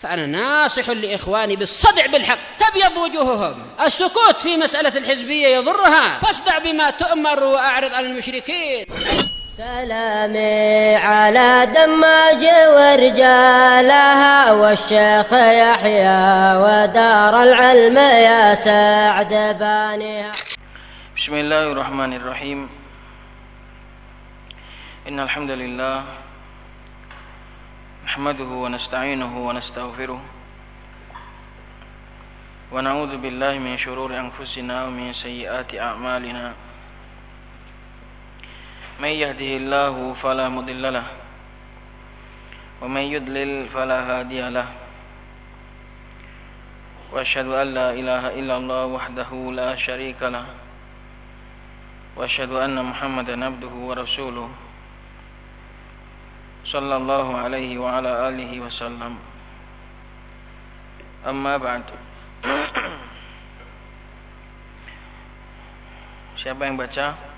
فأنا ناصح لإخواني بالصدع بالحق تبيض وجوههم. السكوت في مسألة الحزبية يضرها، فاصدع بما تؤمر وأعرض عن المشركين. سلامي على دماج ورجالها والشيخ يحيى ودار العلم يا سعد بانيها. بسم الله الرحمن الرحيم. إن الحمد لله نحمده ونستعينه ونستغفره ونعوذ بالله من شرور أنفسنا ومن سيئات أعمالنا. من يهده الله فلا مضل له ومن يضلل فلا هادي له وأشهد أن لا إله إلا الله وحده لا شريك له وأشهد أن محمدا عبده ورسوله صلى الله عليه وعلى آله وسلم. أما بعد. Siapa yang baca?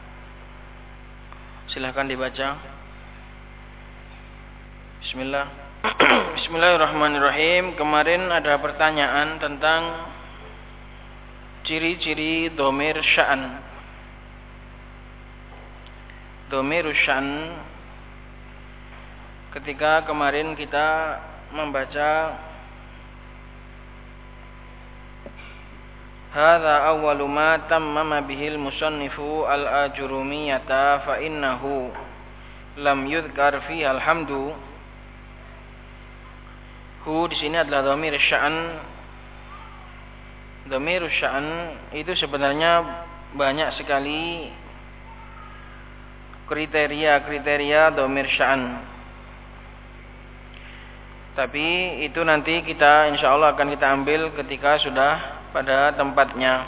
Silahkan dibaca. Bismillah. Bismillahirrahmanirrahim. Kemarin ada pertanyaan tentang ciri-ciri dhamir sya'an. Dhamir sya'an, ketika kemarin kita membaca hadza awwalu ma tammama bihil musannifu al-ajurumiyata fa innahu lam yudhkar fi alhamdu. Hu di sini adalah dhamir sya'an. Dhamir sya'an itu sebenarnya banyak sekali kriteria dhamir sya'an. Tapi itu nanti kita insyaallah akan kita ambil ketika sudah pada tempatnya.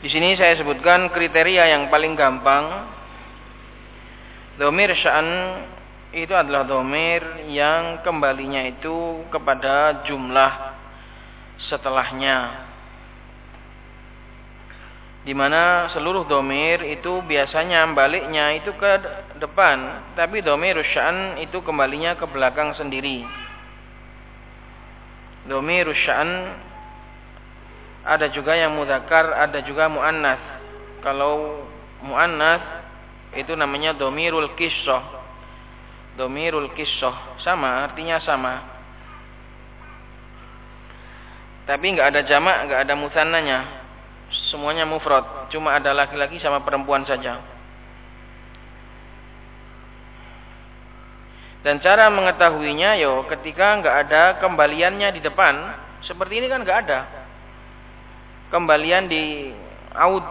Di sini saya sebutkan kriteria yang paling gampang. Dhamir sya'an itu adalah dhamir yang kembalinya itu kepada jumlah setelahnya, di mana seluruh dhamir itu biasanya baliknya itu ke depan, tapi dhamir sya'an itu kembalinya ke belakang sendiri. Dhamir sya'an ada juga yang mudzakkar, ada juga muannas. Kalau muannas itu namanya dhamirul qissah. Dhamirul qissah sama, artinya sama. Tapi enggak ada jamak, enggak ada mutsannanya. Semuanya mufrad, cuma ada laki-laki sama perempuan saja. Dan cara mengetahuinya ketika enggak ada kembaliannya di depan. Seperti ini kan enggak ada kembalian di aud,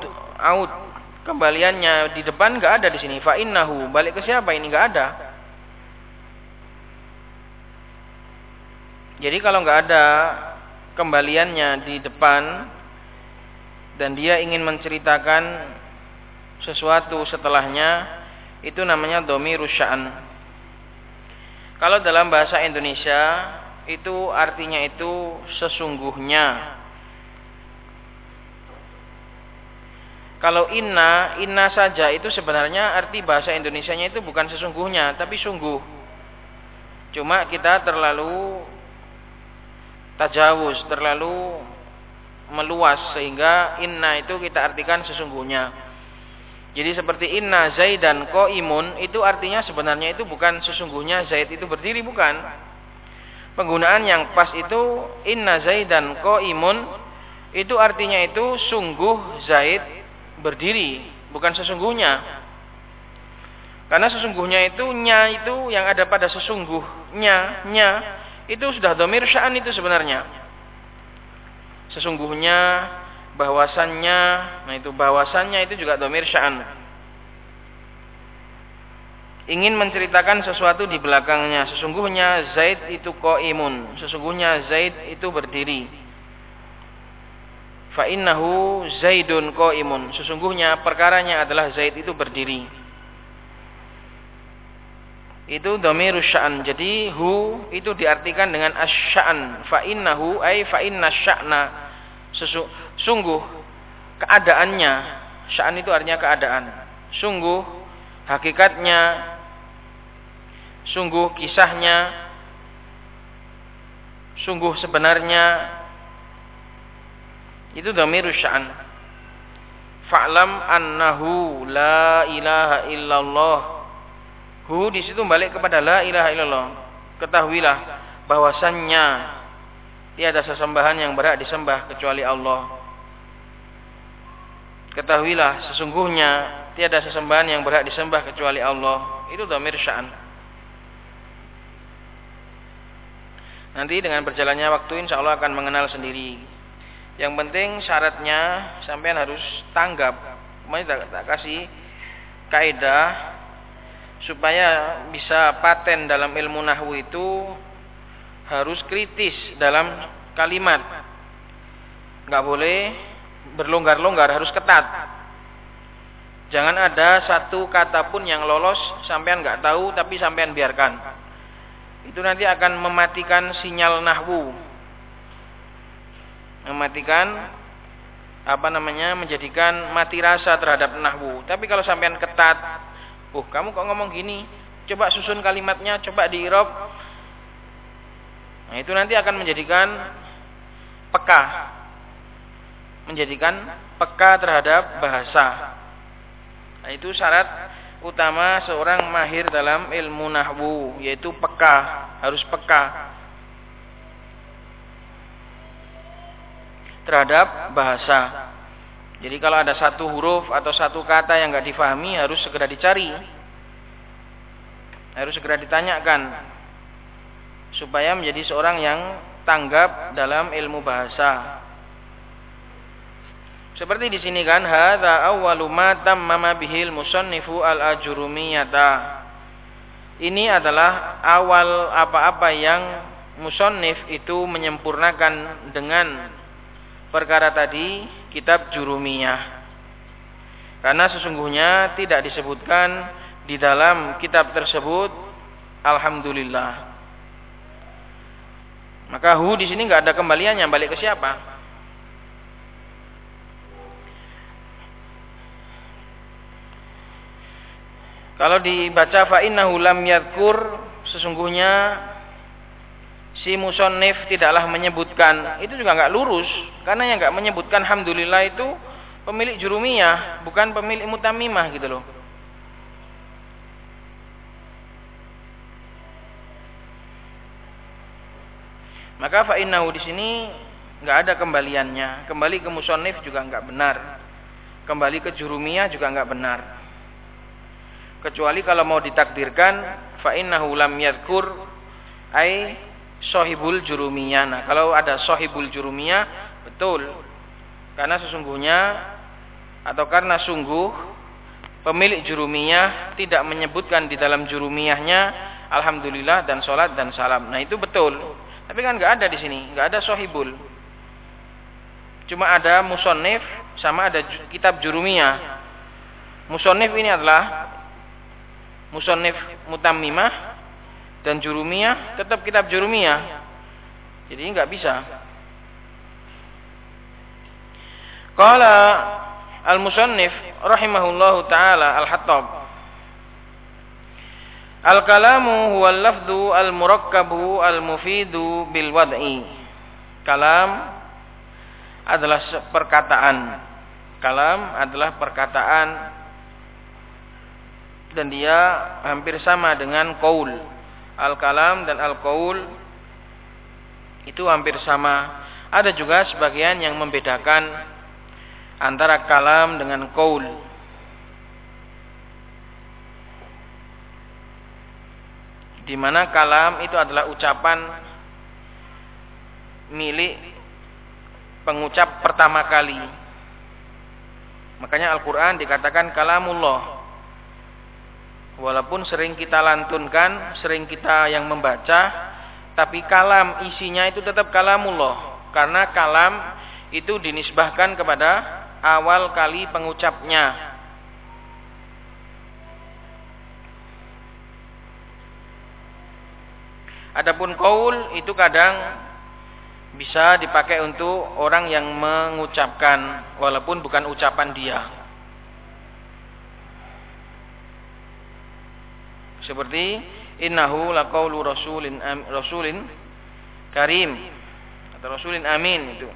kembaliannya di depan enggak ada di sini. Fa innahu, balik ke siapa ini? Enggak ada. Jadi kalau enggak ada kembaliannya di depan dan dia ingin menceritakan sesuatu setelahnya, itu namanya dhamirus sya'an. Kalau dalam bahasa Indonesia itu artinya itu sesungguhnya. Kalau inna saja itu sebenarnya arti bahasa Indonesianya itu bukan sesungguhnya, tapi sungguh. Cuma kita terlalu tajawuz, terlalu meluas sehingga inna itu kita artikan sesungguhnya. Jadi seperti inna zaidan qaimun itu artinya sebenarnya itu bukan sesungguhnya Zaid itu berdiri, bukan. Penggunaan yang pas itu inna zaidan qaimun itu artinya itu sungguh Zaid berdiri, bukan sesungguhnya. Karena sesungguhnya itu nya itu yang ada pada sesungguhnya, nya itu sudah dhamir sya'an itu sebenarnya. Sesungguhnya, bahwasannya, nah itu bahwasannya itu juga dhamir sya'an. Ingin menceritakan sesuatu di belakangnya. Sesungguhnya Zaid itu qaimun, sesungguhnya Zaid itu berdiri. Fa innahu Zaidun qaimun, sesungguhnya perkaranya adalah Zaid itu berdiri. Itu dhamirus sya'an. Jadi hu itu diartikan dengan asy-sya'an. Fa innahu ay fa inna sya'na, sungguh keadaannya. Sya'an itu artinya keadaan. Sungguh hakikatnya, sungguh kisahnya sungguh sebenarnya, itu dhamirus sya'an. Fa'lam annahu la ilaha illallah. Hu di situ balik kepada la ilaha illallah. Ketahuilah bahwasannya tiada sesembahan yang berhak disembah kecuali Allah. Ketahuilah sesungguhnya tiada sesembahan yang berhak disembah kecuali Allah. Itu dhamir sya'an. Nanti dengan berjalannya waktu insya Allah akan mengenal sendiri. Yang penting syaratnya sampean harus tanggap. Kemarin tak kasih kaidah supaya bisa paten dalam ilmu nahwu itu harus kritis dalam kalimat. Enggak boleh berlonggar-longgar, harus ketat. Jangan ada satu kata pun yang lolos sampean enggak tahu tapi sampean biarkan. Itu nanti akan mematikan sinyal nahwu. Mematikan menjadikan mati rasa terhadap nahwu. Tapi kalau sampean ketat, kamu kok ngomong gini? Coba susun kalimatnya, coba di-i'rab. Nah, itu nanti akan menjadikan peka. Menjadikan peka terhadap bahasa. Nah, itu syarat utama seorang mahir dalam ilmu nahwu, yaitu peka, harus peka terhadap bahasa. Jadi kalau ada satu huruf atau satu kata yang enggak difahami harus segera dicari. Harus segera ditanyakan supaya menjadi seorang yang tanggap dalam ilmu bahasa. Seperti di sini kan, hadza awwalu ma tammama bihil musannifu al-ajrumiyata. Ini adalah awal apa-apa yang musannif itu menyempurnakan dengan perkara tadi, kitab Jurumiyah. Karena sesungguhnya tidak disebutkan di dalam kitab tersebut alhamdulillah. Maka hu di sini enggak ada kembaliannya, balik ke siapa? Kalau dibaca fa innahu lam yadhkur, sesungguhnya si musannif tidaklah menyebutkan, itu juga enggak lurus. Karena yang enggak menyebutkan alhamdulillah itu pemilik Jurumiyah, bukan pemilik Mutammimah gitu loh. Maka fa innahu di sini enggak ada kembaliannya. Kembali ke musannif juga enggak benar. Kembali ke Jurumiyah juga enggak benar. Kecuali kalau mau ditakdirkan fa innahu lam yadhkur ai sahibul Jurumiyah. Nah, kalau ada sahibul Jurumiyah betul. Karena sesungguhnya atau karena sungguh pemilik Jurumiyah tidak menyebutkan di dalam Jurumiyahnya alhamdulillah dan salat dan salam. Nah, itu betul. Tapi kan enggak ada di sini, enggak ada sahibul. Cuma ada musannif sama ada kitab Jurumiyah. Musannif ini adalah musannif Mutammimah dan Jurumiyah tetap kitab Jurumiyah. Jadi enggak bisa. Qala al-musannif rahimahullahu taala al-Hattab, al-kalamu huwa al-lafdhu al-murakkabu al-mufidu bil wad'i. Kalam adalah perkataan. Kalam adalah perkataan dan dia hampir sama dengan qaul. Al-kalam dan al-qaul itu hampir sama. Ada juga sebagian yang membedakan antara kalam dengan qaul. Di mana kalam itu adalah ucapan milik pengucap pertama kali. Makanya Al-Qur'an dikatakan kalamullah. Walaupun sering kita lantunkan, sering kita yang membaca, tapi kalam isinya itu tetap kalamullah. Karena kalam itu dinisbahkan kepada awal kali pengucapnya. Adapun qaul itu kadang bisa dipakai untuk orang yang mengucapkan walaupun bukan ucapan dia. Seperti innahu laqaulu rasulin karim. kata Rasulin amin itu.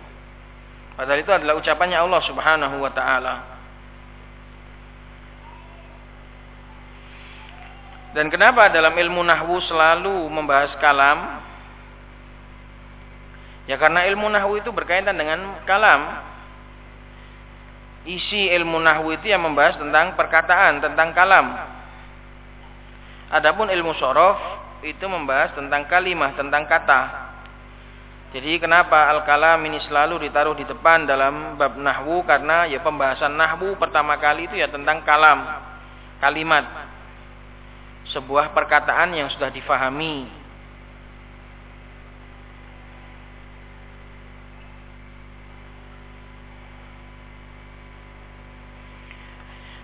Padahal itu adalah ucapannya Allah Subhanahu wa taala. Dan kenapa dalam ilmu nahwu selalu membahas kalam? Ya karena ilmu nahwu itu berkaitan dengan kalam. Isi ilmu nahwu itu yang membahas tentang perkataan, tentang kalam. Adapun ilmu shorof itu membahas tentang kalimah, tentang kata. Jadi kenapa al-kalam ini selalu ditaruh di depan dalam bab nahwu? Karena ya pembahasan nahwu pertama kali itu ya tentang kalam, kalimat, sebuah perkataan yang sudah difahami.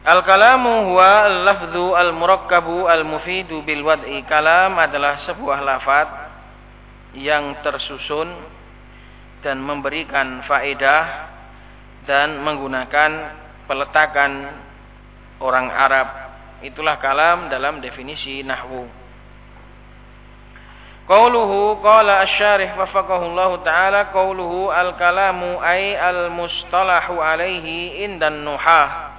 Al-kalamu huwa al-lafdhu al-murakkabu al-mufidu bil wad'i. Kalam adalah sebuah lafaz yang tersusun dan memberikan faedah dan menggunakan peletakan orang Arab. Itulah kalam dalam definisi nahwu. Qauluhu qala asy-syarih wafaqahullahu ta'ala qauluhu al-kalamu ay al-mustalahu alaihi indan nuhah.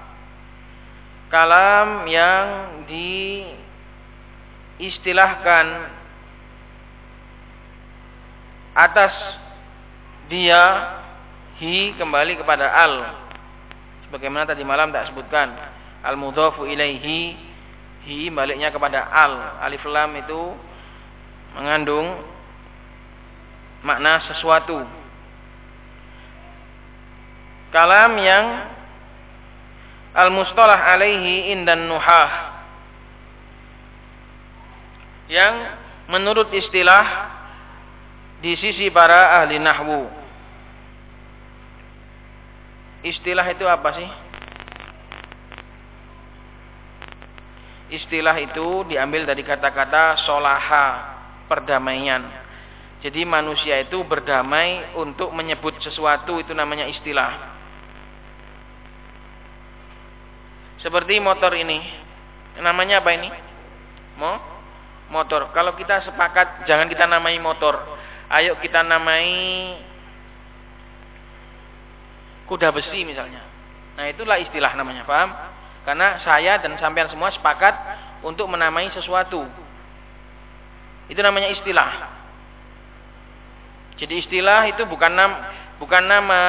Kalam yang diistilahkan atas dia kembali kepada al. Sebagaimana tadi malam tak sebutkan, al mudhafu ilaihi baliknya kepada al. Alif lam itu mengandung makna sesuatu. Kalam yang al-mustalah alaihi indan nuhah, yang menurut istilah di sisi para ahli nahwu. Istilah itu apa sih? Istilah itu diambil dari kata-kata solaha, perdamaian. Jadi manusia itu berdamai untuk menyebut sesuatu, itu namanya istilah. Seperti motor ini, namanya apa ini? Motor. Kalau kita sepakat, jangan kita namai motor. Ayo kita namai kuda besi misalnya. Nah itulah istilah namanya, paham? Karena saya dan sampean semua sepakat untuk menamai sesuatu. Itu namanya istilah. Jadi istilah itu bukan nama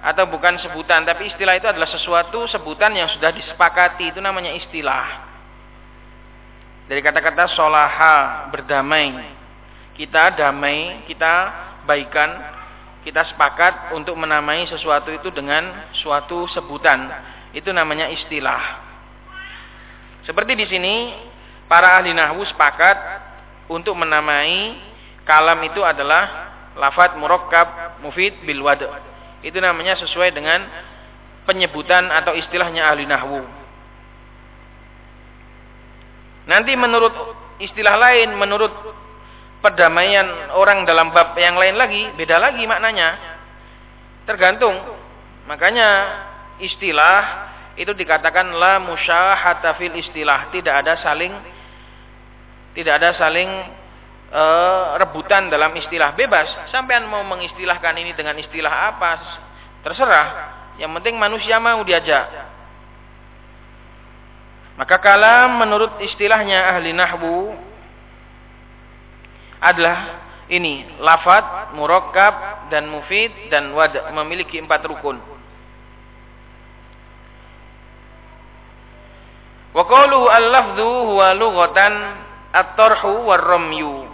atau bukan sebutan, tapi istilah itu adalah sesuatu sebutan yang sudah disepakati, itu namanya istilah. Dari kata-kata solaha, berdamai. Kita damai, kita baikan, kita sepakat untuk menamai sesuatu itu dengan suatu sebutan. Itu namanya istilah. Seperti di sini para ahli nahwu sepakat untuk menamai kalam itu adalah lafadz murakkab mufid bil wad'. Itu namanya sesuai dengan penyebutan atau istilahnya ahli nahwu. Nanti menurut istilah lain, menurut perdamaian orang dalam bab yang lain lagi, beda lagi maknanya. Tergantung. Makanya istilah itu dikatakan la musyahata fil istilah, tidak ada saling rebutan dalam istilah, bebas. Sampean mau mengistilahkan ini dengan istilah apa, terserah. Yang penting manusia mau diajak. Maka kalam menurut istilahnya ahli nahwu adalah ini, lafadz, murakkab, dan mufid, dan wad', memiliki 4 rukun. Wa qauluhu al-lafdhu huwa lughatan at-tarhu war-ramyu.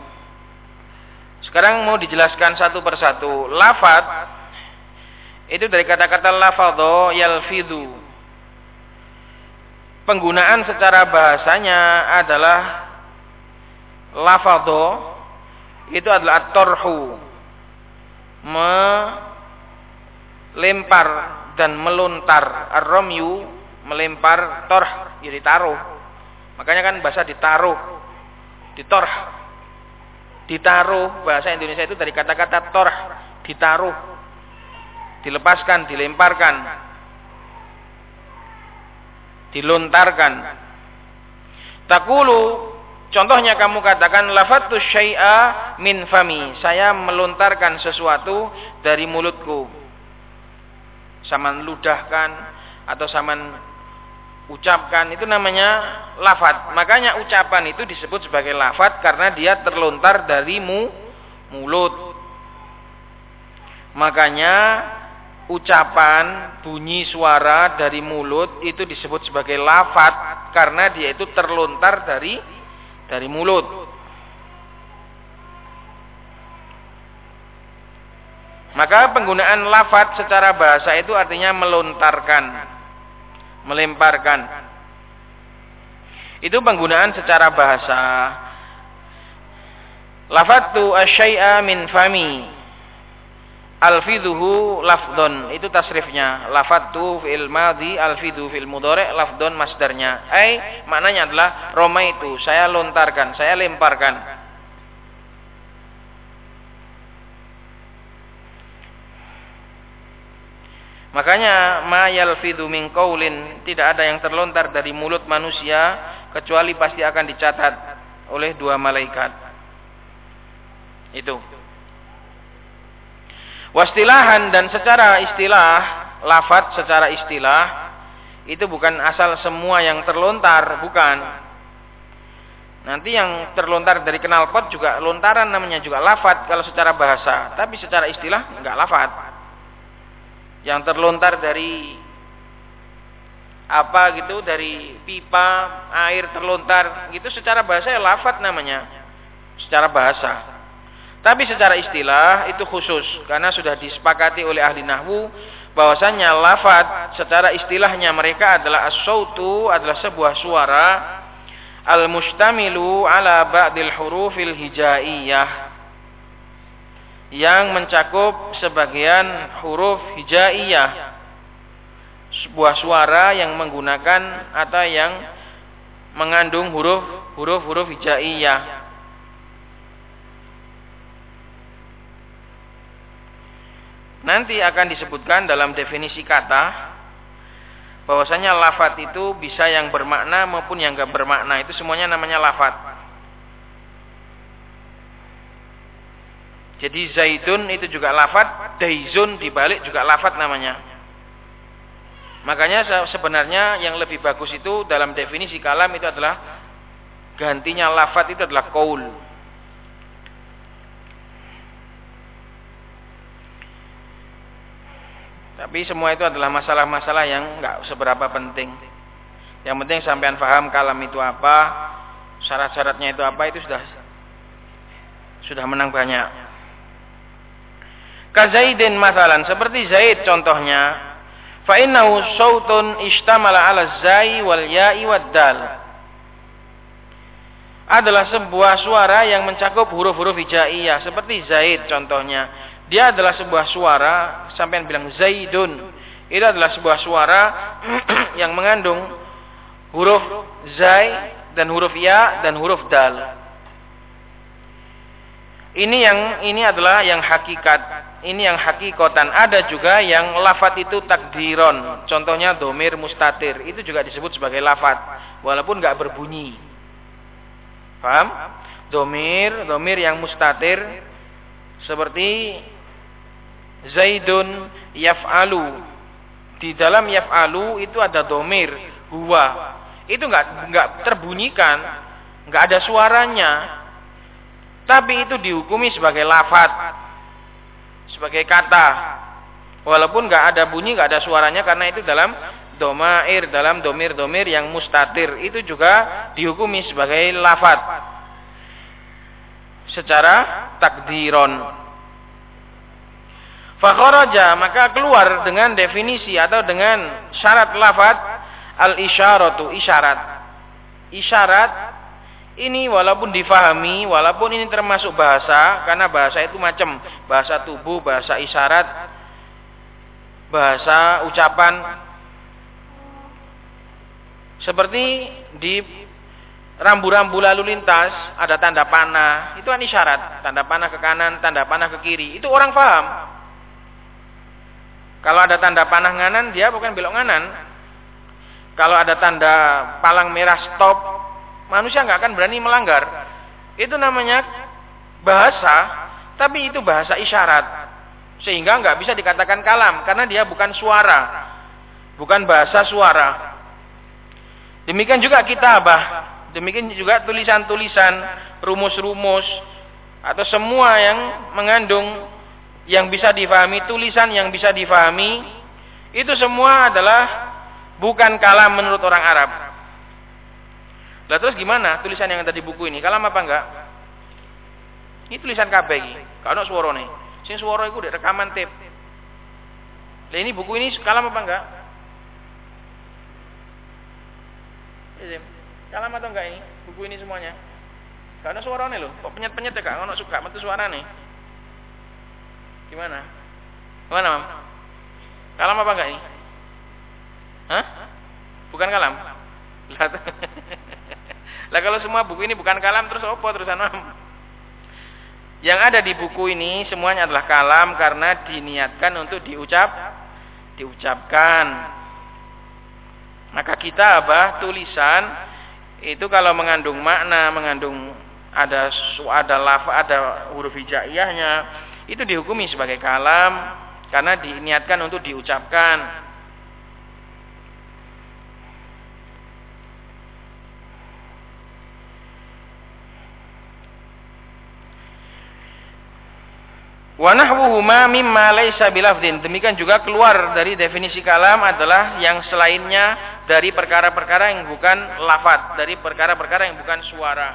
Sekarang mau dijelaskan satu persatu. Lafadz itu dari kata-kata lafadho yalfidhu. Penggunaan secara bahasanya adalah lafadho itu adalah at-tarhu, melempar dan melontar. Ar-ramyu melempar, torh jadi taruh. Makanya kan bahasa ditaruh, ditorh, ditaruh. Bahasa Indonesia itu dari kata-kata torh, ditaruh, dilepaskan, dilemparkan, dilontarkan. Takulu, Contohnya kamu katakan lafadtu syai'a min fami. Saya melontarkan sesuatu dari mulutku. Saman ludahkan atau saman ucapkan, itu namanya lafad. Makanya ucapan itu disebut sebagai lafad karena dia terlontar dari mulut. Makanya ucapan, bunyi suara dari mulut itu disebut sebagai lafad karena dia itu terlontar dari mulut. Maka penggunaan lafad secara bahasa itu artinya melontarkan, melemparkan. Itu penggunaan secara bahasa. Lafadtu asyai'a min fami alfidhuhu lafdon, itu tasrifnya. Lafadtu fi'il madhi, alfidhu fi'il mudhari', lafdon masdarnya. Maknanya adalah romaitu, saya lontarkan, saya lemparkan. Makanya ma yalfidhu min qaulin, tidak ada yang terlontar dari mulut manusia kecuali pasti akan dicatat oleh 2 malaikat. Itu. Wastilahan, dan secara istilah, lafaz secara istilah itu bukan asal semua yang terlontar, bukan. Nanti yang terlontar dari knalpot juga lontaran, namanya juga lafaz kalau secara bahasa, tapi secara istilah enggak lafaz. Yang terlontar dari apa gitu, dari pipa air terlontar gitu, secara bahasa ya lafaz namanya, secara bahasa. Tapi secara istilah itu khusus karena sudah disepakati oleh ahli nahwu bahwasanya lafaz secara istilahnya mereka adalah as-sautu, adalah sebuah suara al-mustamilu ala ba'dil hurufil hijaiyah, yang mencakup sebagian huruf hijaiyah, sebuah suara yang menggunakan atau yang mengandung huruf hijaiyah. Nanti akan disebutkan dalam definisi kata bahwasanya lafaz itu bisa yang bermakna maupun yang enggak bermakna, itu semuanya namanya lafaz. Jadi zaidun itu juga lafaz, daizun dibalik juga lafaz namanya. Makanya sebenarnya yang lebih bagus itu dalam definisi kalam itu adalah gantinya lafaz itu adalah qaul. Tapi semua itu adalah masalah-masalah yang enggak seberapa penting. Yang penting sampean paham kalam itu apa, syarat-syaratnya itu apa, itu sudah menang banyak. Kazaidin masalan, seperti Zaid contohnya, fa innahu sautun istamala 'ala zai wal ya'i wad dal. Adalah sebuah suara yang mencakup huruf-huruf hijaiyah, seperti Zaid contohnya. Dia adalah sebuah suara, sampean bilang Zaidun, itu adalah sebuah suara yang mengandung huruf zai dan huruf ya dan huruf dal. Ini adalah yang hakikat, ini yang hakikotan. Ada juga yang lafaz itu takdiron, contohnya domir mustatir, itu juga disebut sebagai lafaz walaupun enggak berbunyi. Paham? Domir yang mustatir seperti Zaidun yaf'alu. Di dalam yaf'alu itu ada domir huwa. Itu enggak terbunyikan, enggak ada suaranya. Tapi itu dihukumi sebagai lafaz, sebagai kata. Walaupun enggak ada bunyi, enggak ada suaranya, karena itu dalam domair, dalam domir-domir yang mustatir, itu juga dihukumi sebagai lafaz secara takdiron. Fakharaja, maka keluar dengan definisi atau dengan syarat lafaz al-isyaratu, isyarat. Isyarat ini walaupun difahami, walaupun ini termasuk bahasa, karena bahasa itu macam bahasa tubuh, bahasa isyarat, bahasa ucapan. Seperti di rambu-rambu lalu lintas ada tanda panah, itu kan isyarat, tanda panah ke kanan, tanda panah ke kiri, itu orang paham. Kalau ada tanda panah nganan, dia bukan belok nganan. Kalau ada tanda palang merah stop, manusia nggak akan berani melanggar. Itu namanya bahasa, tapi itu bahasa isyarat, sehingga nggak bisa dikatakan kalam karena dia bukan suara, bukan bahasa suara. Demikian juga kitabah, demikian juga tulisan-tulisan, rumus-rumus, atau semua yang mengandung yang bisa difahami, tulisan yang bisa difahami, itu semua adalah bukan kalam menurut orang Arab. Lah terus gimana tulisan yang ada di buku ini? Kalam apa enggak? Ini tulisan kabeh iki. Kalau suarane. Sing suara iku dek rekaman tape. Lah ini buku ini kalam apa enggak? Kalam atau enggak ini? Buku ini semuanya. Karena suarane lho, kok penyet-penyet ya gak ono suka metu suarane. Gimana? Gimana, Mam? Kalam apa enggak ini? Hah? Bukan kalam. Lah kalau semua buku ini bukan kalam terus apa terusan, Mam? Yang ada di buku ini semuanya adalah kalam karena diniatkan untuk diucapkan. Maka kitabah, tulisan itu kalau mengandung makna, mengandung ada lafaz, ada huruf hijaiyahnya, itu dihukumi sebagai kalam karena diniatkan untuk diucapkan. Wa nahwuhuma mimma laisa bilafdin. Demikian juga keluar dari definisi kalam adalah yang selainnya dari perkara-perkara yang bukan lafaz, dari perkara-perkara yang bukan suara.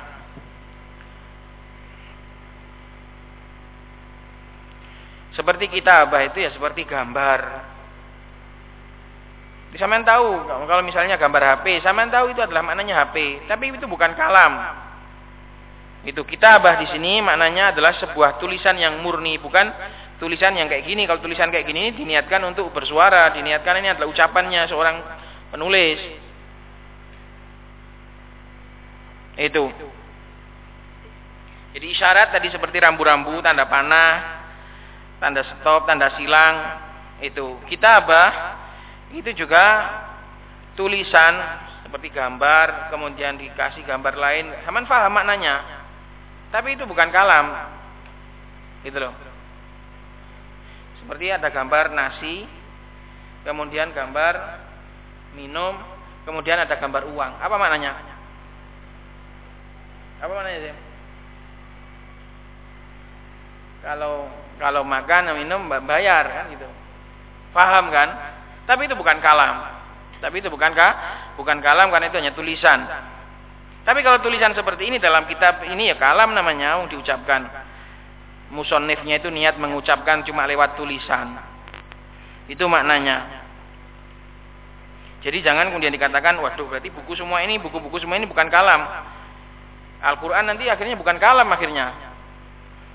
Seperti kitabah itu ya seperti gambar. Sampeyan tahu kalau misalnya gambar HP, sampeyan tahu itu adalah maknanya HP, tapi itu bukan kalam. Itu kitabah di sini maknanya adalah sebuah tulisan yang murni, bukan tulisan yang kayak gini. Kalau tulisan kayak gini diniatkan untuk bersuara, diniatkan ini adalah ucapannya seorang penulis. Itu. Jadi isyarat tadi seperti rambu-rambu, tanda panah, tanda stop, tanda silang. Itu kitabah itu juga tulisan seperti gambar, kemudian dikasih gambar lain. Saman paham maknanya. Tapi itu bukan kalam. Gitu loh. Seperti ada gambar nasi, kemudian gambar minum, kemudian ada gambar uang. Apa maknanya? Apa maknanya sih? Kalau makan, minum, bayar kan gitu. Paham kan? Tapi itu bukan kalam. Tapi itu bukan kalam karena itu hanya tulisan. Tapi kalau tulisan seperti ini dalam kitab ini ya kalam namanya, diucapkan. Musannifnya itu niat mengucapkan cuma lewat tulisan. Itu maknanya. Jadi jangan kemudian dikatakan, waduh berarti buku-buku semua ini bukan kalam. Al-Quran nanti akhirnya bukan kalam akhirnya.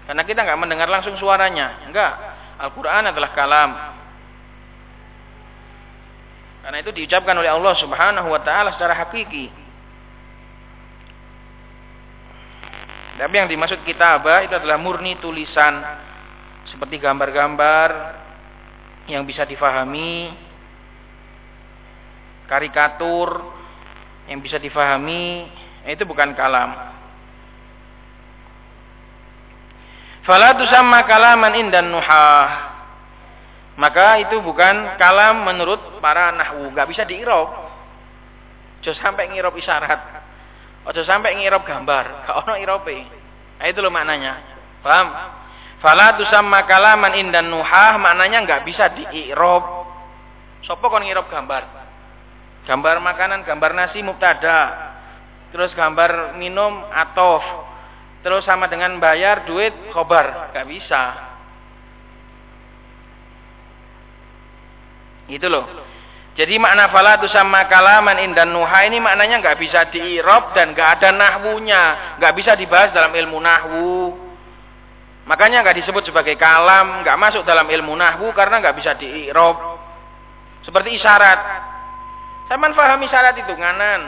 Karena kita nggak mendengar langsung suaranya. Enggak. Al-Quran adalah kalam. Karena itu diucapkan oleh Allah Subhanahu wa taala secara hakiki. Tapi yang dimaksud kitabah itu adalah murni tulisan seperti gambar-gambar yang bisa difahami, karikatur yang bisa difahami, itu bukan kalam. Fala tusamma kalaman indan nuhah. Maka itu bukan kalam menurut para nahwu, enggak bisa diirob. Aja sampai ngirob isyarat. Ojo sampai ngirob gambar, gak ono irobe. Nah, itu loh maknanya. Paham? Fala tusamma kalaman indan nuhah maknanya enggak bisa diirob. Sopo kon ngirob gambar? Gambar makanan, gambar nasi mubtada. Terus gambar minum atof. Terus sama dengan bayar duit khobar, gak bisa. Itu loh. Jadi makna fala tusamma kalaman indan nuha ini maknanya enggak bisa diirob dan enggak ada nahwunya, enggak bisa dibahas dalam ilmu nahwu. Makanya enggak disebut sebagai kalam, enggak masuk dalam ilmu nahwu karena enggak bisa diirob. Seperti isyarat. Saman paham isyarat itu nganan,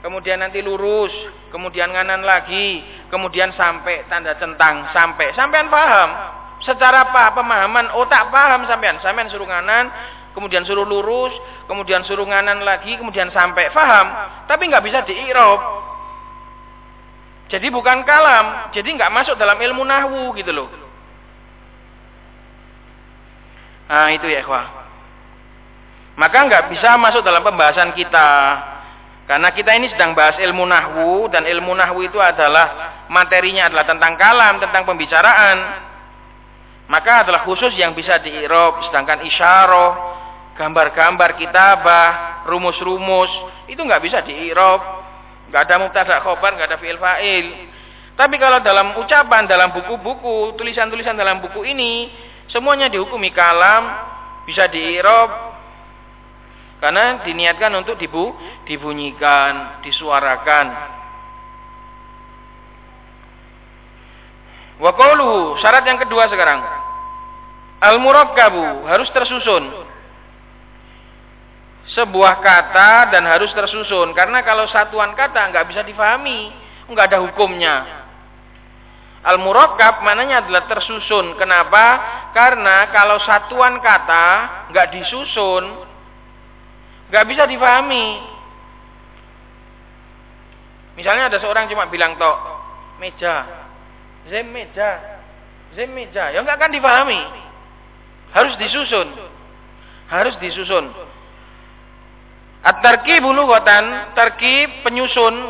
kemudian nanti lurus, kemudian nganan lagi, kemudian sampai tanda centang, sampean paham. Secara pemahaman otak paham sampean suruh nganan, kemudian suruh lurus, kemudian suruh nganan lagi, kemudian sampai faham, tapi nggak bisa diirob. Jadi bukan kalam, jadi nggak masuk dalam ilmu nahwu gitu loh. Nah itu ya ikhwah. Maka nggak bisa masuk dalam pembahasan kita. Karena kita ini sedang bahas ilmu nahwu, dan ilmu nahwu itu adalah materinya adalah tentang kalam, tentang pembicaraan. Maka adalah khusus yang bisa di-i'rab, sedangkan isyarah, gambar-gambar, kitabah, rumus-rumus itu nggak bisa di-i'rab. Nggak ada mubtada khobar, nggak ada fi'il fa'il. Tapi kalau dalam ucapan, dalam buku-buku, tulisan-tulisan dalam buku ini, semuanya dihukumi kalam, bisa di-i'rab karena diniatkan untuk dibunyikan, disuarakan. Wa qauluhu, syarat yang kedua sekarang. Al-murakkabu, harus tersusun. Sebuah kata dan harus tersusun. Karena kalau satuan kata nggak bisa difahami, nggak ada hukumnya. Al-murakkab mananya adalah tersusun. Kenapa? Karena kalau satuan kata nggak disusun, nggak bisa difahami. Misalnya ada seorang cuma bilang tok, meja, zem meja, ya nggak akan difahami. Harus disusun. At-tarkib lughatan, tarkib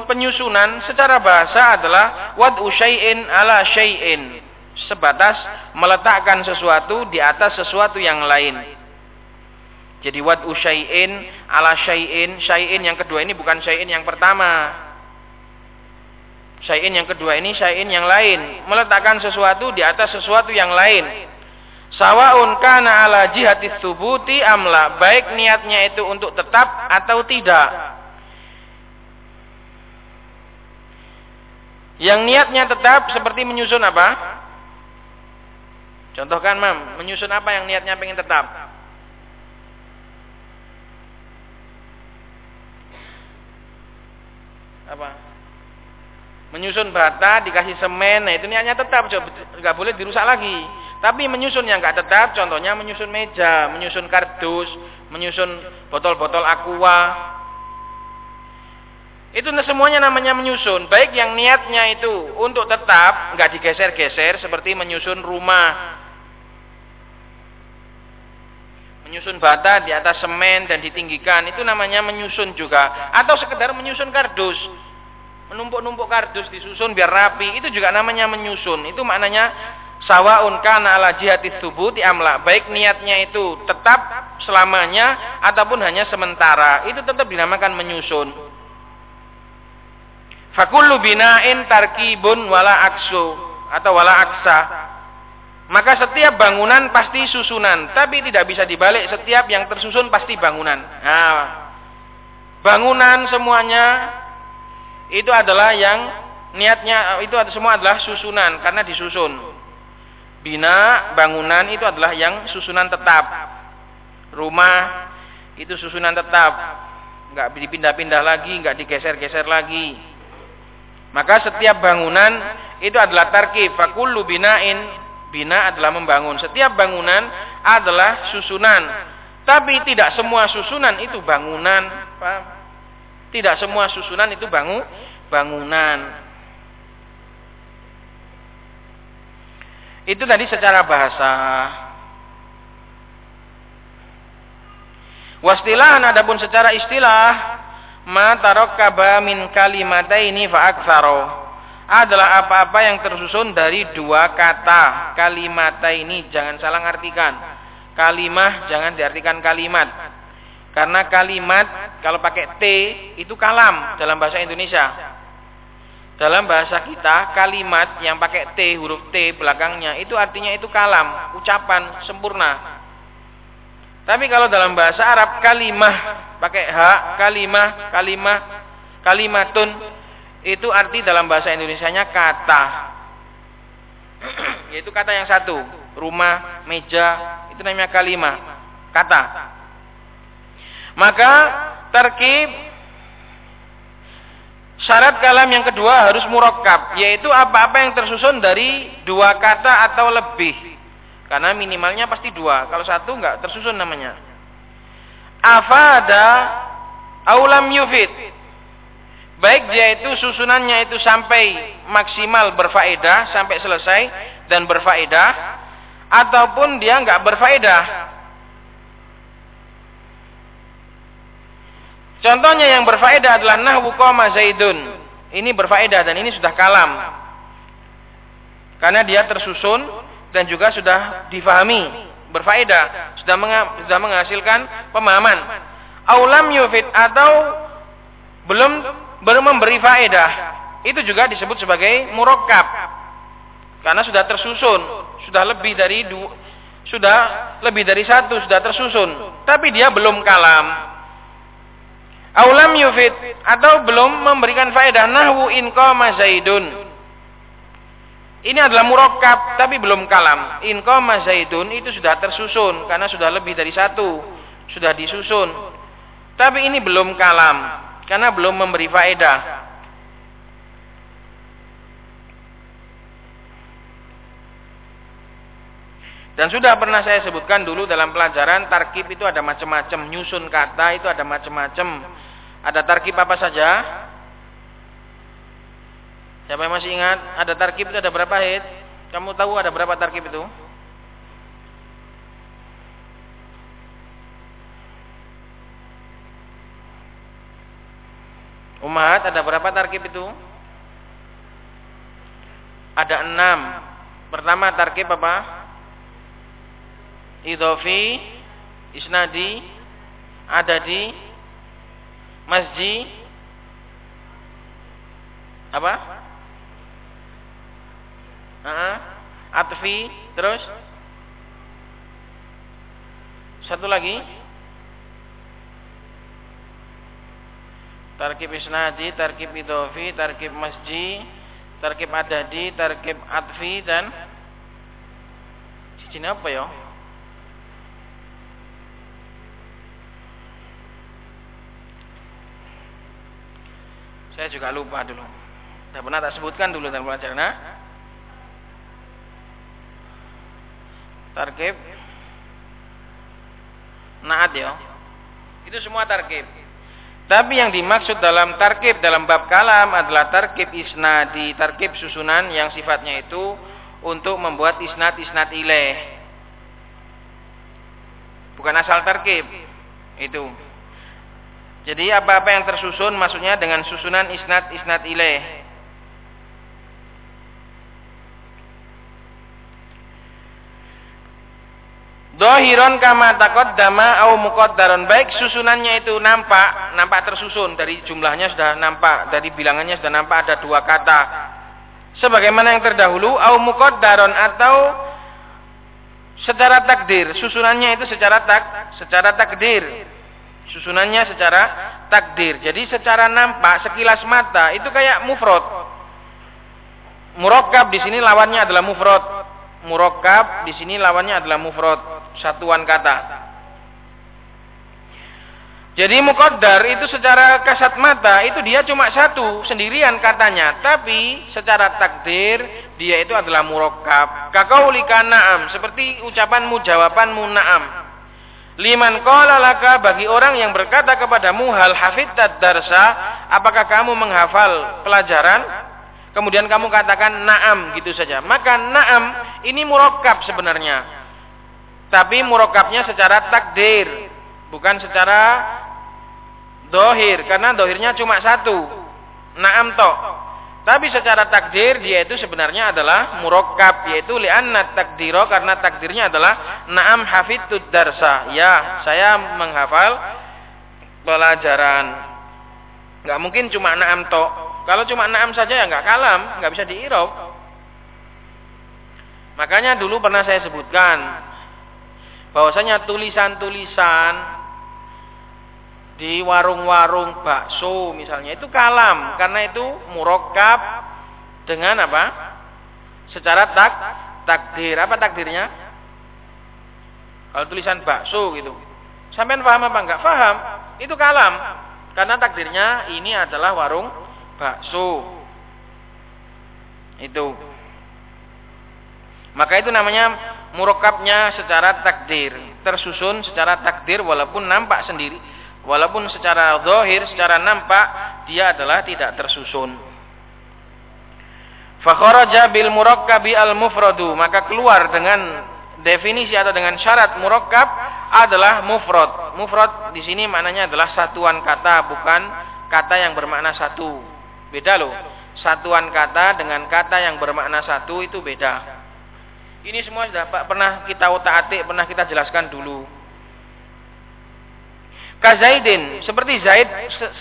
penyusunan secara bahasa adalah wad'u syai'in ala syai'in, sebatas meletakkan sesuatu di atas sesuatu yang lain. Jadi wad'u syai'in ala syai'in yang kedua ini bukan syai'in yang pertama. Syai'in yang kedua ini syai'in yang lain, meletakkan sesuatu di atas sesuatu yang lain. Sawaun kana ala jihatis subuti amla, baik niatnya itu untuk tetap atau tidak. Yang niatnya tetap seperti menyusun apa? Contohkan mam, menyusun apa yang niatnya pengen tetap? Apa? Menyusun bata dikasih semen, nah itu niatnya tetap, nggak boleh dirusak lagi. Tapi menyusun yang nggak tetap, contohnya menyusun meja, menyusun kardus, menyusun botol-botol aqua. Itu semuanya namanya menyusun. Baik yang niatnya itu untuk tetap, nggak digeser-geser, seperti menyusun rumah, menyusun bata di atas semen dan ditinggikan, itu namanya menyusun juga. Atau sekedar menyusun kardus, menumpuk-numpuk kardus disusun biar rapi, itu juga namanya menyusun. Itu maknanya sawaun kana ala jihatis subuti amla, baik niatnya itu tetap selamanya ataupun hanya sementara, itu tetap dinamakan menyusun. Fakullu bina'in tarkibun wala aksu atau wala aksa, maka setiap bangunan pasti susunan, tapi tidak bisa dibalik, setiap yang tersusun pasti bangunan. Nah, bangunan semuanya itu adalah yang niatnya itu semua adalah susunan karena disusun. Bina, bangunan itu adalah yang susunan tetap. Rumah itu susunan tetap, nggak dipindah-pindah lagi, nggak digeser-geser lagi. Maka setiap bangunan itu adalah tarkib. Fakullu bina'in, bina adalah membangun. Setiap bangunan adalah susunan. Tapi tidak semua susunan itu bangunan. Paham? Tidak semua susunan itu bangunan. Itu tadi secara bahasa. Wastilahan, adapun secara istilah, ma tarakkaba min kalimataini fa aktsara, adalah apa-apa yang tersusun dari dua kata. Kalimataini, jangan salah artikan. Kalimah jangan diartikan kalimat. Karena kalimat kalau pakai T itu kalam dalam bahasa Indonesia. Dalam bahasa kita, kalimat yang pakai T, huruf T belakangnya, itu artinya itu kalam, ucapan sempurna. Tapi kalau dalam bahasa Arab, kalimah, pakai H, kalimatun, itu arti dalam bahasa Indonesianya kata. Yaitu kata yang satu, rumah, meja, itu namanya kalimah, kata. Maka, tarkib, syarat kalam yang kedua harus murakkab, yaitu apa-apa yang tersusun dari dua kata atau lebih. Karena minimalnya pasti dua, kalau satu enggak tersusun namanya. Afada aulam yufid, baik dia itu susunannya itu sampai maksimal berfaedah, sampai selesai dan berfaedah, ataupun dia nggak berfaedah. Contohnya yang berfaedah adalah nahwu qama Zaidun. Ini berfaedah dan ini sudah kalam. Karena dia tersusun dan juga sudah difahami, berfaedah, sudah menghasilkan pemahaman. Aulam yufid, atau belum memberi faedah, itu juga disebut sebagai murakkab. Karena sudah tersusun, sudah lebih dari satu, sudah tersusun, tapi dia belum kalam. Aulam yufid, atau belum memberikan faedah. Nahwu in qama Zaidun, ini adalah murakkab tapi belum kalam. In qama Zaidun itu sudah tersusun karena sudah lebih dari satu, sudah disusun, tapi ini belum kalam karena belum memberi faedah. Dan sudah pernah saya sebutkan dulu dalam pelajaran tarkib itu ada macam-macam, nyusun kata itu ada macam-macam. Ada tarkib apa saja? Siapa yang masih ingat? Ada tarkib itu ada berapa, Hid? Kamu tahu ada berapa tarkib itu? Umat, ada berapa tarkib itu? Ada 6. Pertama tarkib apa? Idhofi, isnadi, adadi, masji, apa? Atfi, terus satu lagi tarkib isnadi, tarkib idhofi, tarkib masji, tarkib adadi, tarkib atfi, dan sini apa ya? Saya juga lupa dulu. Tidak pernah tak sebutkan dulu dalam pelajaran. Tarkib naat ya. Itu semua tarkib. Tapi yang dimaksud dalam tarkib dalam bab kalam adalah tarkib isnadi, tarkib susunan yang sifatnya itu untuk membuat isnad ilaih. Bukan asal tarkib. Itu. Jadi apa-apa yang tersusun maksudnya dengan susunan isnad ilaih. Dhahiron kama taqaddama au muqaddaron, baik susunannya itu nampak tersusun, dari jumlahnya sudah nampak, dari bilangannya sudah nampak ada 2 kata sebagaimana yang terdahulu, au muqaddaron, atau secara takdir, susunannya itu secara takdir. Susunannya secara takdir. Jadi secara nampak, sekilas mata itu kayak mufrad. Murakkab di sini lawannya adalah mufrad. Murakkab di sini lawannya adalah mufrad, satuan kata. Jadi muqaddar itu secara kasat mata itu dia cuma satu, sendirian katanya, tapi secara takdir dia itu adalah murakkab. Kaqaulika na'am, seperti ucapanmu, jawabanmu na'am. Liman qala laka, bagi orang yang berkata kepadamu, hal hafidtad darsa, apakah kamu menghafal pelajaran? Kemudian kamu katakan na'am gitu saja. Maka na'am ini murakkab sebenarnya. Tapi murakkabnya secara takdir, bukan secara dohir, karena dohirnya cuma satu, na'am toh. Tapi secara takdir dia itu sebenarnya adalah murakkab, yaitu li'anna takdiro, karena takdirnya adalah na'am hafidtud darsa, ya saya menghafal pelajaran. Nggak mungkin cuma na'am toh. Kalau cuma na'am saja ya nggak kalam, nggak bisa diirob. Makanya dulu pernah saya sebutkan bahwasanya tulisan-tulisan di warung-warung bakso misalnya itu kalam, karena itu murakkab dengan apa? Secara takdir. Apa takdirnya? Kalau tulisan bakso gitu, sampean paham apa enggak? Paham. Itu kalam, karena takdirnya ini adalah warung bakso. Itu. Maka itu namanya murakkabnya secara takdir, tersusun secara takdir walaupun nampak sendiri, Walaupun secara zahir, secara nampak dia adalah tidak tersusun. Fa kharaja bil murakkabi al mufradu, maka keluar dengan definisi atau dengan syarat murakkab adalah mufrad. Mufrad di sini maknanya adalah satuan kata, bukan kata yang bermakna satu. Beda loh. Satuan kata dengan kata yang bermakna satu itu beda. Ini semua sudah pernah kita utak-atik, pernah kita jelaskan dulu. Kazaidin, seperti Zaid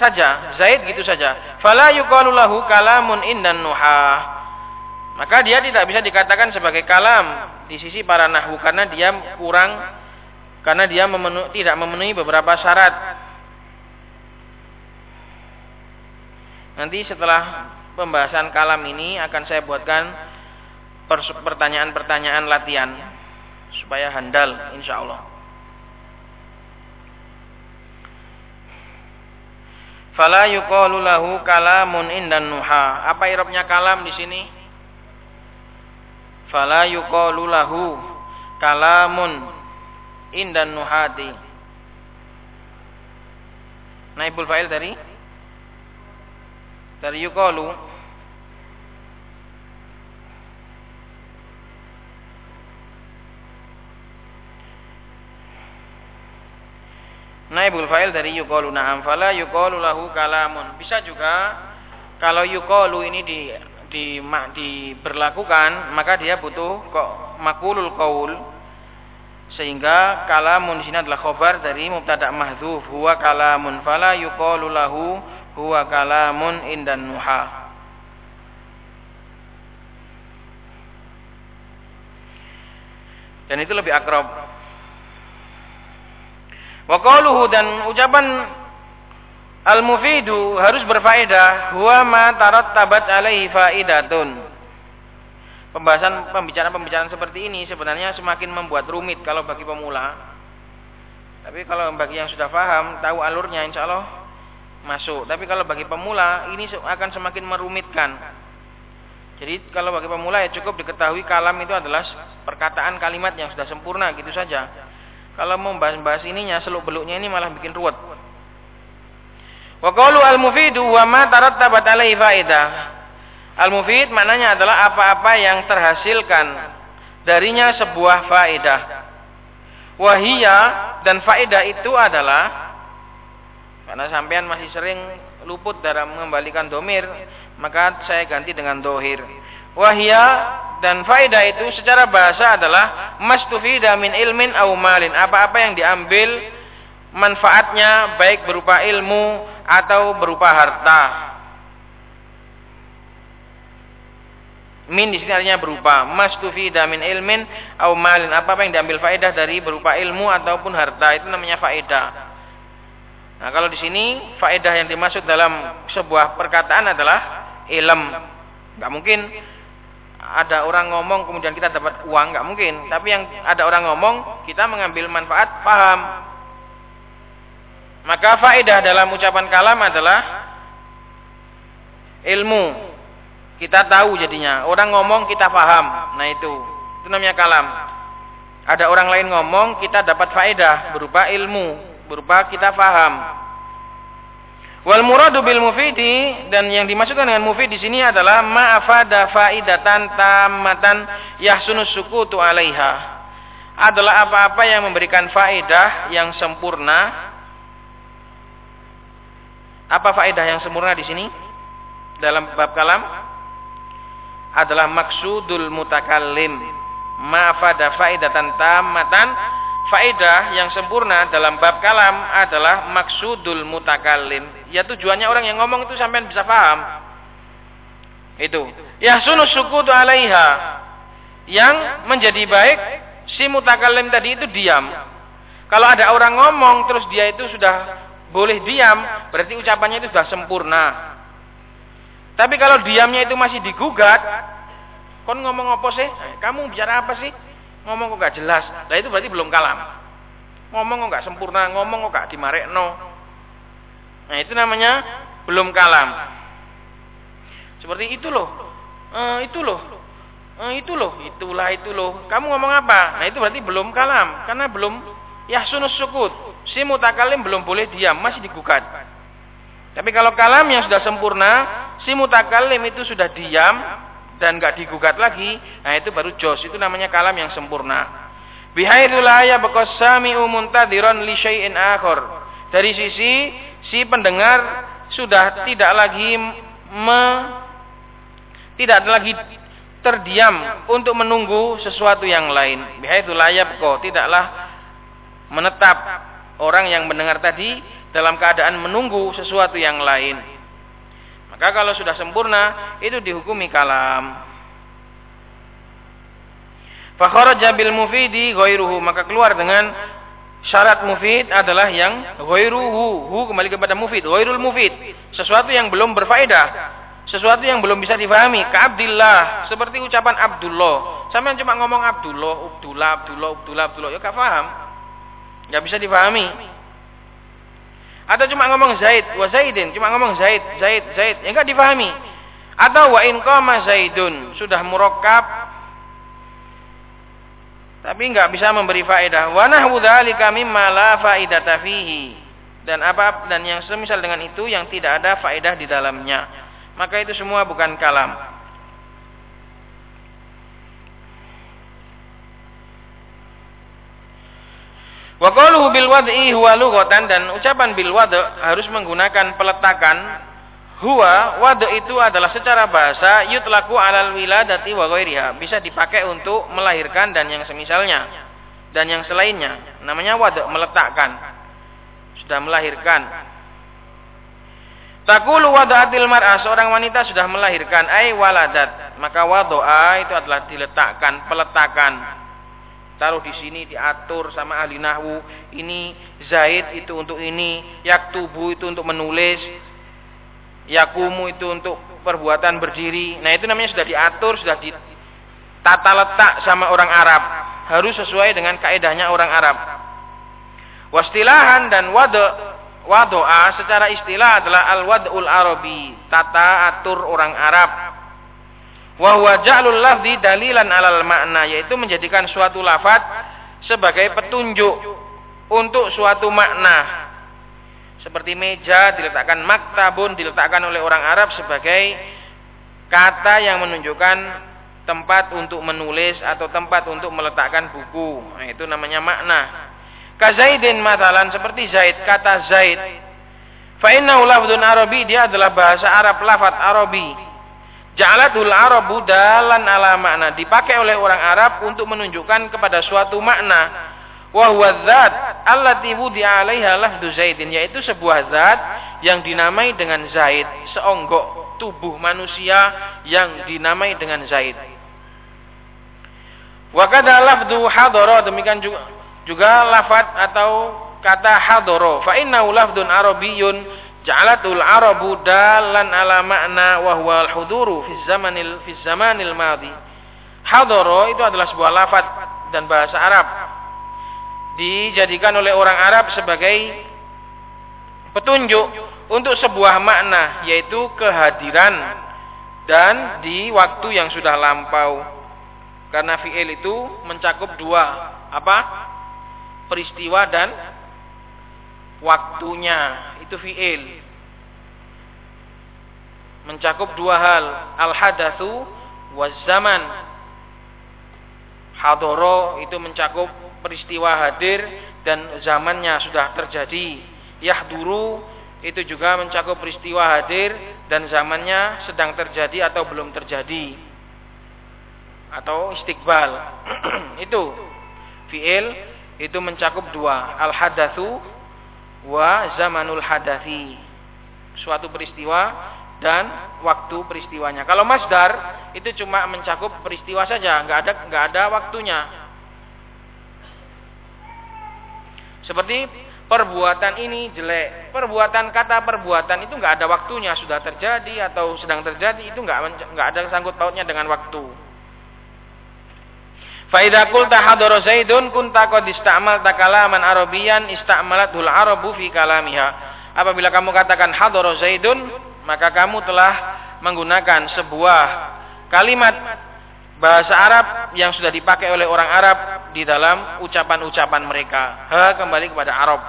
saja, Zaid gitu saja. Fala yuqalu lahu kalamun indan nuhah. Maka dia tidak bisa dikatakan sebagai kalam di sisi para nahwu karena dia kurang, karena dia tidak memenuhi beberapa syarat. Nanti setelah pembahasan kalam ini akan saya buatkan pertanyaan-pertanyaan latihan supaya handal insyaallah. Fala yuqalu lahu kalamun indan nuha. Apa i'rabnya kalam di sini? Fala yuqalu lahu kalamun indan nuhati. Naibul fa'il dari yuqalu. Naibul fa'il dari yuqalu. Na'am, fala yuqalu lahu kalamun. Bisa juga kalau yuqalu ini diberlakukan, maka dia butuh maqulul qaul. Sehingga kalamun di sini adalah khabar dari mubtada' mahdzuf, huwa kalamun. Fala yuqalu lahu huwa kalamun indan nuha. Dan itu lebih akrab. Wa qauluhu, dan ucapan al-mufidu harus berfaedah, huwa ma tarattabat alaihi faidatun. Pembicaraan seperti ini sebenarnya semakin membuat rumit kalau bagi pemula. Tapi kalau bagi yang sudah paham, tahu alurnya insyaallah masuk. Tapi kalau bagi pemula ini akan semakin merumitkan. Jadi kalau bagi pemula ya cukup diketahui kalam itu adalah perkataan kalimat yang sudah sempurna gitu saja. Kalau mau bahas ininya, seluk-beluknya ini malah bikin ruwet. Wa qaulu al-mufidu wa ma tarattabat alaihi faidah. Al-mufid maknanya adalah apa-apa yang terhasilkan darinya sebuah faedah. Wahia, dan faedah itu adalah, karena sampean masih sering luput dalam mengembalikan domir, maka saya ganti dengan dohir. Wahia, dan faedah itu secara bahasa adalah mastufida min ilmin au malin, apa-apa yang diambil manfaatnya baik berupa ilmu atau berupa harta. Min di sini artinya berupa, mastufida min ilmin au malin, apa-apa yang diambil faedah dari berupa ilmu ataupun harta, itu namanya faedah. Nah, kalau di sini faedah yang dimaksud dalam sebuah perkataan adalah ilm. Enggak mungkin ada orang ngomong kemudian kita dapat uang, enggak mungkin. Tapi yang ada orang ngomong, kita mengambil manfaat, paham. Maka faedah dalam ucapan kalam adalah ilmu. Kita tahu jadinya. Orang ngomong kita paham. Nah itu namanya kalam. Ada orang lain ngomong, kita dapat faedah berupa ilmu, berupa kita paham. Wal muradu bil mufidi, dan yang dimaksudkan dengan mufid di sini adalah ma'afada faidatan tammatan yahsunu sukutu 'alaiha. Adalah apa-apa yang memberikan faedah yang sempurna. Apa faedah yang sempurna di sini? Dalam bab kalam adalah maksudul mutakallim. Ma'afada faidatan tammatan, faedah yang sempurna dalam bab kalam adalah maksudul mutakallim. Ya tujuannya orang yang ngomong itu sampean bisa paham. Itu. Yahsunu sukutu 'alaiha. Yang menjadi baik si mutakallim tadi itu diam. Kalau ada orang ngomong terus dia itu sudah boleh diam, berarti ucapannya itu sudah sempurna. Tapi kalau diamnya itu masih digugat, kon ngomong apa sih? Kamu bicara apa sih? Ngomong kok gak jelas. Nah itu berarti belum kalam. Ngomong kok gak sempurna, ngomong kok gak dimarekno. Nah itu namanya belum kalam. Seperti itu loh. Itu loh. Itulah itu loh. Kamu ngomong apa? Nah itu berarti belum kalam, karena belum yahsunus sukut. Si mutakalim belum boleh diam, masih digugat. Tapi kalau kalam yang sudah sempurna, si mutakalim itu sudah diam dan enggak digugat lagi, nah itu baru jos, itu namanya kalam yang sempurna. Bihaitsu la yabqa sami'u muntadiran li syai'in akhar. Dari sisi si pendengar sudah tidak lagi terdiam untuk menunggu sesuatu yang lain. Bihaitsu la yabqa, tidaklah menetap orang yang mendengar tadi dalam keadaan menunggu sesuatu yang lain. Maka kalau sudah sempurna itu dihukumi kalam. Fa kharaja bil mufidi ghairuhu, maka keluar dengan syarat mufid adalah yang ghairuhu, hu kembali kepada mufid, ghairul mufid, sesuatu yang belum berfaedah, sesuatu yang belum bisa difahami. Ka Abdillah, seperti ucapan Abdullah. Sampeyan cuma ngomong Abdullah, ya gak paham. Enggak bisa difahami. Atau cuma ngomong Zaid wa Zaidin, cuma ngomong Zaid, ya enggak difahami. Atau wa in qama Zaidun, sudah murakkab tapi enggak bisa memberi faedah. Wa nahwu dzalika mimma la faidata fihi, dan yang semisal dengan itu yang tidak ada faedah di dalamnya, maka itu semua bukan kalam. Wa qaluhu bil wad'i huwa lughatan, dan ucapan bil wad' harus menggunakan peletakan. Huwa wad' itu adalah secara bahasa yutlaku alal wiladati wa ghairiha, bisa dipakai untuk melahirkan dan yang semisalnya dan yang selainnya. Namanya wad', meletakkan. Sudah melahirkan. Taqulu wada'atil mar'ah, seorang wanita sudah melahirkan, ai waladat, maka wadu'a itu adalah diletakkan, peletakan. Taruh di sini, diatur sama ahli nahwu. Ini Zaid itu untuk ini, yaktubu itu untuk menulis, yakumu itu untuk perbuatan berdiri. Nah itu namanya sudah diatur, sudah ditata letak sama orang Arab. Harus sesuai dengan kaedahnya orang Arab. Wastilahan, dan wadu'a secara istilah adalah al-wad'ul arabi, tata atur orang Arab. Wa huwa ja'lul lafzi dalilan 'alal makna, yaitu menjadikan suatu lafaz sebagai petunjuk untuk suatu makna. Seperti meja diletakkan maktabun, diletakkan oleh orang Arab sebagai kata yang menunjukkan tempat untuk menulis atau tempat untuk meletakkan buku. Nah, itu namanya makna. Ka Zaidin matalan, seperti Zaid, kata Zaid. Fa innahu lafdzun arabi, dia adalah bahasa Arab, lafaz Arabi. Ja'alatul arabu dalan ala makna, dipakai oleh orang Arab untuk menunjukkan kepada suatu makna. Wa huwa dzat allati wudi'a 'alaiha lafdzu Zaidin, yaitu sebuah zat yang dinamai dengan Zaid, seonggok tubuh manusia yang dinamai dengan Zaid. Wa kadza lafdzu hadara, demikian juga lafaz atau kata hadara. Fa innahu lafdzun arabiyyun ja'alatul arabu dalan ala makna wa huwa al-huduru fi zamanil madhi. Hadara itu adalah sebuah lafaz dan bahasa Arab, dijadikan oleh orang Arab sebagai petunjuk untuk sebuah makna, yaitu kehadiran dan di waktu yang sudah lampau. Karena fi'il itu mencakup dua, peristiwa dan waktunya. Itu fi'il mencakup dua hal, al-hadatsu waz zaman. Hadara itu mencakup peristiwa hadir dan zamannya sudah terjadi. Yahduru itu juga mencakup peristiwa hadir dan zamannya sedang terjadi atau belum terjadi, atau istiqbal. Itu fi'il itu mencakup dua, al-hadatsu wa zamanul hadatsi, suatu peristiwa dan waktu peristiwanya. Kalau masdar itu cuma mencakup peristiwa saja, enggak ada waktunya. Seperti perbuatan ini jelek, kata perbuatan itu enggak ada waktunya, sudah terjadi atau sedang terjadi, itu enggak ada sangkut pautnya dengan waktu. Fa idza qulta hadara Zaidun kunta qad ista'malta kalaman arabiyyan ista'malatul arabu fi kalamiha. Apabila kamu katakan hadara Zaidun, maka kamu telah menggunakan sebuah kalimat bahasa Arab yang sudah dipakai oleh orang Arab di dalam ucapan-ucapan mereka. Kembali kepada Arab.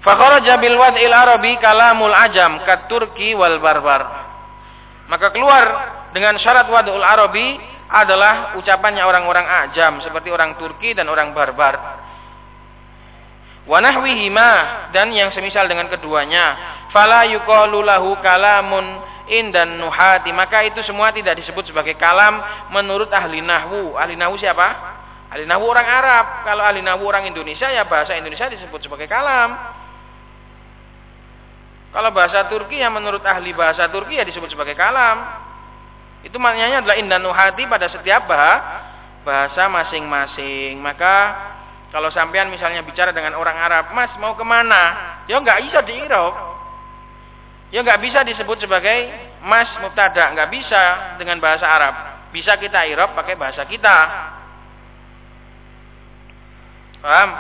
Fa kharaja bil wad'il arabi kalamul ajam kat turki wal barbar. Maka keluar dengan syarat wad'ul arabi adalah ucapannya orang-orang ajam seperti orang Turki dan orang barbar. Wa nahwihima, dan yang semisal dengan keduanya. Fala yuqalu lahu kalamun indan nuhati, maka itu semua tidak disebut sebagai kalam menurut ahli nahwu. Ahli nahwu siapa? Ahli nahwu orang Arab. Kalau ahli nahwu orang Indonesia, ya bahasa Indonesia disebut sebagai kalam. Kalau bahasa Turki, ya menurut ahli bahasa Turki ya disebut sebagai kalam. Itu maknanya adalah indan nuhati pada setiap bahasa masing-masing. Maka kalau sampean misalnya bicara dengan orang Arab, Mas mau kemana? Ya nggak bisa diirab. Ya nggak bisa disebut sebagai mas mubtada, nggak bisa dengan bahasa Arab. Bisa kita i'rab pakai bahasa kita. Paham?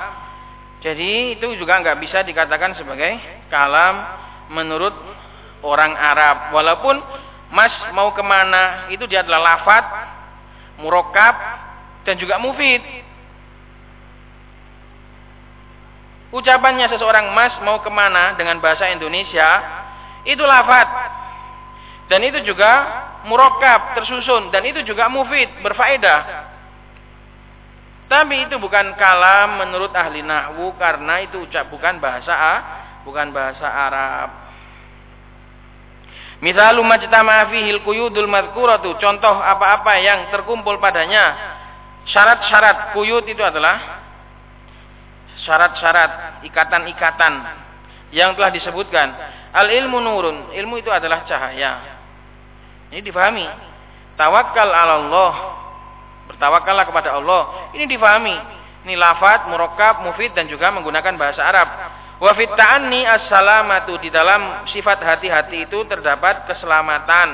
Jadi itu juga nggak bisa dikatakan sebagai kalam menurut orang Arab. Walaupun mas mau kemana itu dia adalah lafadz, murakkab, dan juga mufid. Ucapannya seseorang mas mau kemana dengan bahasa Indonesia itu lafadz, dan itu juga murakkab, tersusun, dan itu juga mufid, berfaedah. Tapi itu bukan kalam menurut ahli nahwu karena itu bukan bahasa Arab. Mithalu majtama'a fihil quyudul madhkuratu, contoh apa-apa yang terkumpul padanya syarat-syarat. Quyud itu adalah syarat-syarat, ikatan-ikatan yang telah disebutkan. Al ilmu nurun, ilmu itu adalah cahaya. Ini difahami. Tawakkal 'ala Allah, bertawakallah kepada Allah. Ini difahami. Ini lafadz, murakkab, mufid, dan juga menggunakan bahasa Arab. Wa fit ta'anni as-salamatu, di dalam sifat hati-hati itu terdapat keselamatan.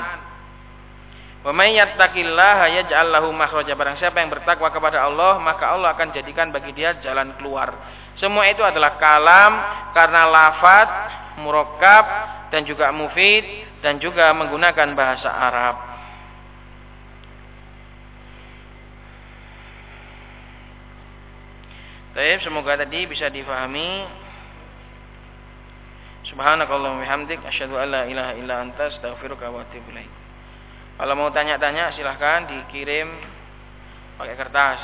Wa may yattaqillaha yaj'al lahu makhraja, barang siapa yang bertakwa kepada Allah, maka Allah akan jadikan bagi dia jalan keluar. Semua itu adalah kalam karena lafadz, murakkab, dan juga mufid, dan juga menggunakan bahasa Arab. Baik, semoga tadi bisa difahami. Subhanakallahumma wabihamdik, asyhadu an la ilaha illa anta, astaghfiruka wa atubu ilaik. Kalau mau tanya-tanya silahkan dikirim pakai kertas.